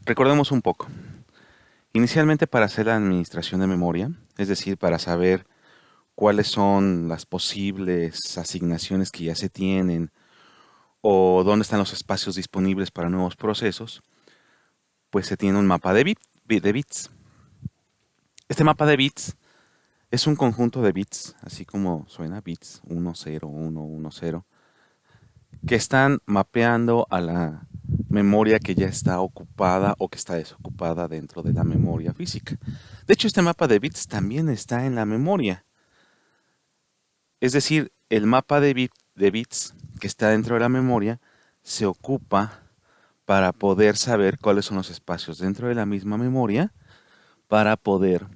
Recordemos un poco. Inicialmente para hacer la administración de memoria, es decir, para saber cuáles son las posibles asignaciones que ya se tienen o dónde están los espacios disponibles para nuevos procesos, pues se tiene un mapa de bits. Este mapa de bits es un conjunto de bits, así como suena bits 1, 0, 1, 1, 0, que están mapeando a la memoria que ya está ocupada o que está desocupada dentro de la memoria física. De hecho, este mapa de bits también está en la memoria. Es decir, el mapa de bits que está dentro de la memoria se ocupa para poder saber cuáles son los espacios dentro de la misma memoria, para poder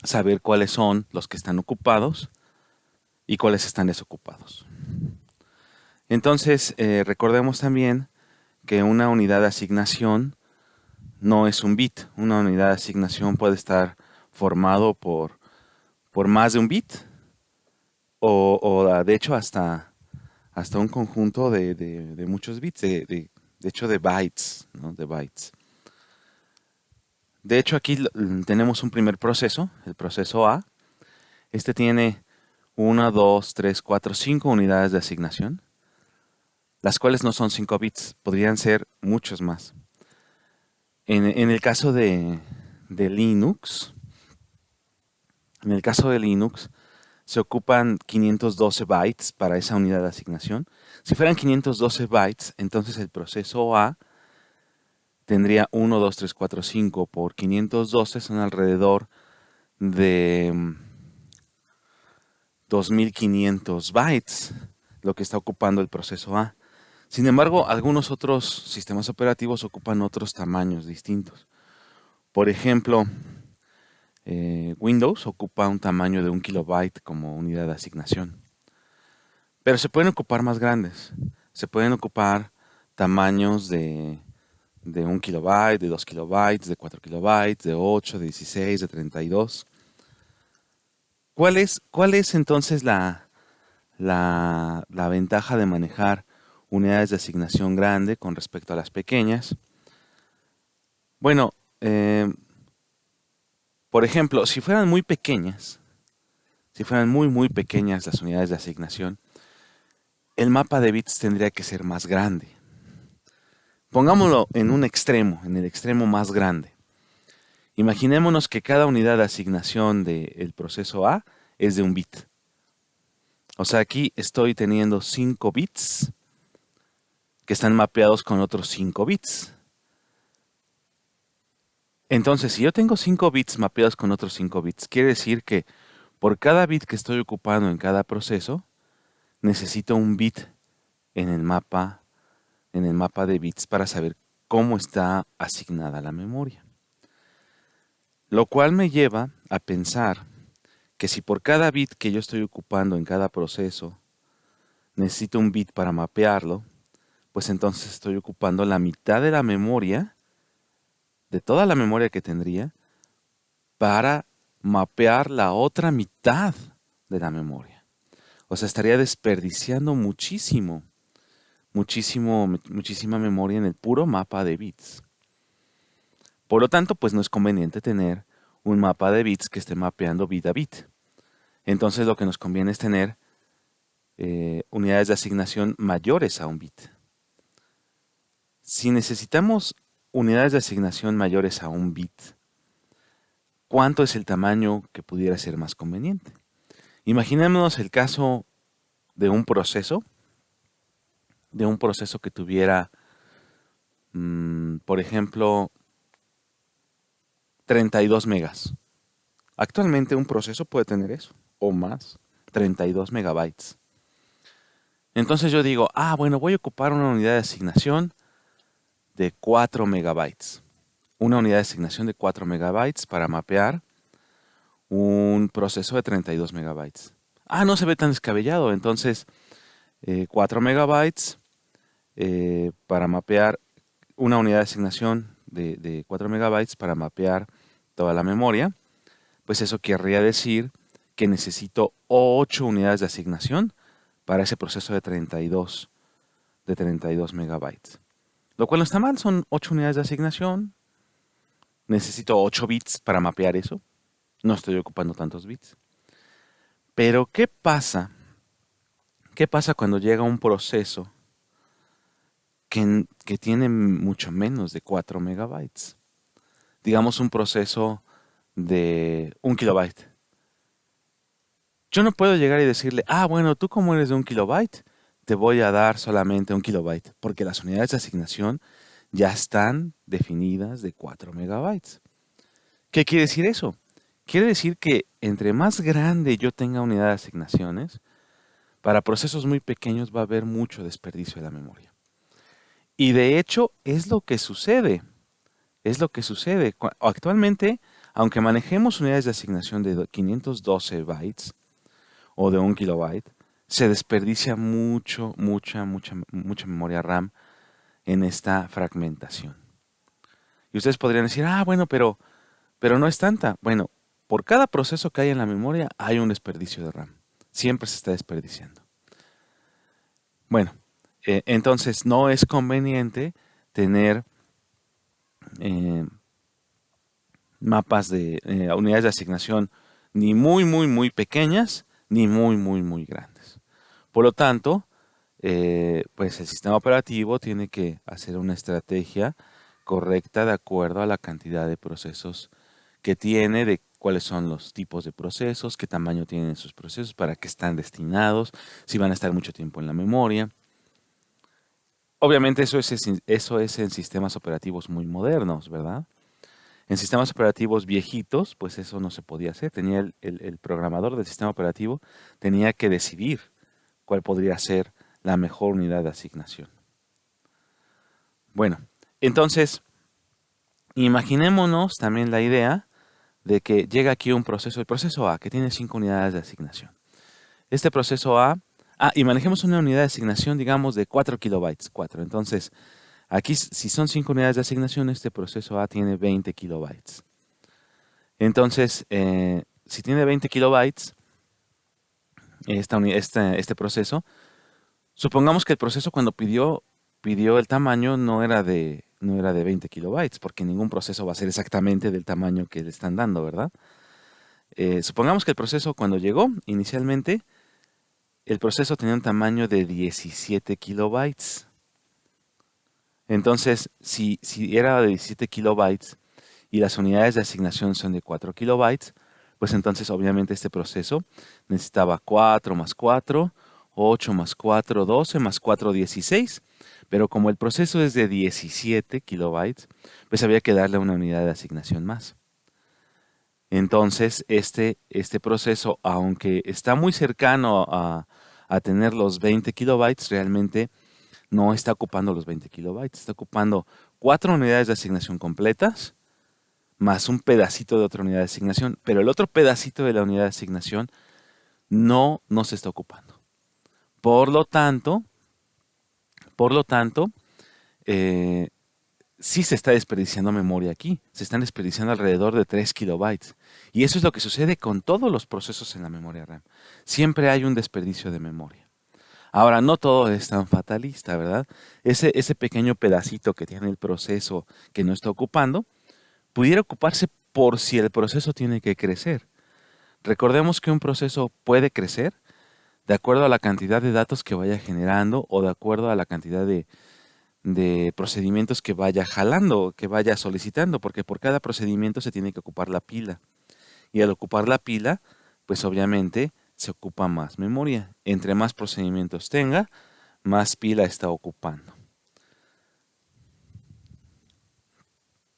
saber cuáles son los que están ocupados y cuáles están desocupados. Entonces, recordemos también que una unidad de asignación no es un bit. Una unidad de asignación puede estar formado por más de un bit o de hecho hasta un conjunto de muchos bits, de hecho de bytes, ¿no? De bytes. De hecho aquí tenemos un primer proceso, el proceso A. Este tiene 1, 2, 3, 4, 5 unidades de asignación, las cuales no son 5 bits, podrían ser muchos más. En el caso de Linux, en el caso de Linux, se ocupan 512 bytes para esa unidad de asignación. Si fueran 512 bytes, entonces el proceso A tendría 1, 2, 3, 4, 5 por 512, son alrededor de 2500 bytes, lo que está ocupando el proceso A. Sin embargo, algunos otros sistemas operativos ocupan otros tamaños distintos. Por ejemplo, Windows ocupa un tamaño de 1 kilobyte como unidad de asignación. Pero se pueden ocupar más grandes. Se pueden ocupar tamaños de 1 kilobyte, de 2 kilobytes, de 4 kilobytes, de 8, de 16, de 32. ¿Cuál es entonces la ventaja de manejar unidades de asignación grande con respecto a las pequeñas? Bueno, por ejemplo, si fueran muy pequeñas, si fueran muy pequeñas las unidades de asignación, el mapa de bits tendría que ser más grande. Pongámoslo en un extremo, en el extremo más grande. Imaginémonos que cada unidad de asignación del proceso A es de un bit. O sea, aquí estoy teniendo 5 bits que están mapeados con otros 5 bits. Entonces, si yo tengo 5 bits mapeados con otros 5 bits, quiere decir que por cada bit que estoy ocupando en cada proceso, necesito un bit en el mapa de bits para saber cómo está asignada la memoria. Lo cual me lleva a pensar que si por cada bit que yo estoy ocupando en cada proceso necesito un bit para mapearlo, pues entonces estoy ocupando la mitad de la memoria, de toda la memoria que tendría, para mapear la otra mitad de la memoria. O sea, estaría desperdiciando muchísima memoria en el puro mapa de bits. Por lo tanto, pues no es conveniente tener un mapa de bits que esté mapeando bit a bit. Entonces lo que nos conviene es tener unidades de asignación mayores a un bit. Si necesitamos unidades de asignación mayores a un bit, ¿cuánto es el tamaño que pudiera ser más conveniente? Imaginémonos el caso de un proceso que tuviera, por ejemplo, 32 megas. Actualmente un proceso puede tener eso, o más, 32 megabytes. Entonces yo digo, bueno, voy a ocupar una unidad de asignación de 4 megabytes. Una unidad de asignación de 4 megabytes para mapear un proceso de 32 megabytes. No se ve tan descabellado. Entonces, 4 megabytes para mapear una unidad de asignación de 4 megabytes para mapear toda la memoria. Pues eso querría decir que necesito 8 unidades de asignación para ese proceso de 32 megabytes. lo cual no está mal, son 8 unidades de asignación. Necesito 8 bits para mapear eso. No estoy ocupando tantos bits. Pero ¿qué pasa? ¿Qué pasa cuando llega un proceso que tiene mucho menos de 4 megabytes? Digamos un proceso de 1 kilobyte. Yo no puedo llegar y decirle, bueno, tú como eres de 1 kilobyte, te voy a dar solamente 1 kilobyte, porque las unidades de asignación ya están definidas de 4 megabytes. ¿Qué quiere decir eso? Quiere decir que entre más grande yo tenga unidad de asignaciones, para procesos muy pequeños va a haber mucho desperdicio de la memoria. Y de hecho es lo que sucede. Es lo que sucede. Actualmente, aunque manejemos unidades de asignación de 512 bytes o de 1 kilobyte, se desperdicia mucha memoria RAM en esta fragmentación. Y ustedes podrían decir, bueno, pero no es tanta. Bueno, por cada proceso que hay en la memoria hay un desperdicio de RAM. Siempre se está desperdiciando. Bueno, entonces no es conveniente tener mapas de unidades de asignación ni muy pequeñas ni muy grandes. Por lo tanto, pues el sistema operativo tiene que hacer una estrategia correcta de acuerdo a la cantidad de procesos que tiene, de cuáles son los tipos de procesos, qué tamaño tienen sus procesos, para qué están destinados, si van a estar mucho tiempo en la memoria. Obviamente eso es en sistemas operativos muy modernos, ¿verdad? En sistemas operativos viejitos, pues eso no se podía hacer. Tenía el programador del sistema operativo tenía que decidir cuál podría ser la mejor unidad de asignación. Bueno, entonces, imaginémonos también la idea de que llega aquí un proceso, el proceso A, que tiene 5 unidades de asignación. Este proceso A, y manejemos una unidad de asignación, digamos, de 4 kilobytes. 4. Entonces, aquí, si son 5 unidades de asignación, este proceso A tiene 20 kilobytes. Entonces, si tiene 20 kilobytes, este proceso, supongamos que el proceso cuando pidió el tamaño no era de 20 kilobytes, porque ningún proceso va a ser exactamente del tamaño que le están dando, ¿verdad? Supongamos que el proceso cuando llegó, inicialmente, el proceso tenía un tamaño de 17 kilobytes. Entonces, si era de 17 kilobytes y las unidades de asignación son de 4 kilobytes, pues entonces obviamente este proceso necesitaba 4 más 4, 8 más 4, 12 más 4, 16. Pero como el proceso es de 17 kilobytes, pues había que darle una unidad de asignación más. Entonces, este proceso, aunque está muy cercano a tener los 20 kilobytes, realmente no está ocupando los 20 kilobytes. Está ocupando 4 unidades de asignación completas, más un pedacito de otra unidad de asignación, pero el otro pedacito de la unidad de asignación no se está ocupando. Por lo tanto, sí se está desperdiciando memoria aquí. Se están desperdiciando alrededor de 3 kilobytes. Y eso es lo que sucede con todos los procesos en la memoria RAM. Siempre hay un desperdicio de memoria. Ahora, no todo es tan fatalista, ¿verdad? Ese pequeño pedacito que tiene el proceso que no está ocupando, pudiera ocuparse por si el proceso tiene que crecer. Recordemos que un proceso puede crecer de acuerdo a la cantidad de datos que vaya generando o de acuerdo a la cantidad de procedimientos que vaya jalando, que vaya solicitando, porque por cada procedimiento se tiene que ocupar la pila. Y al ocupar la pila, pues obviamente se ocupa más memoria. Entre más procedimientos tenga, más pila está ocupando.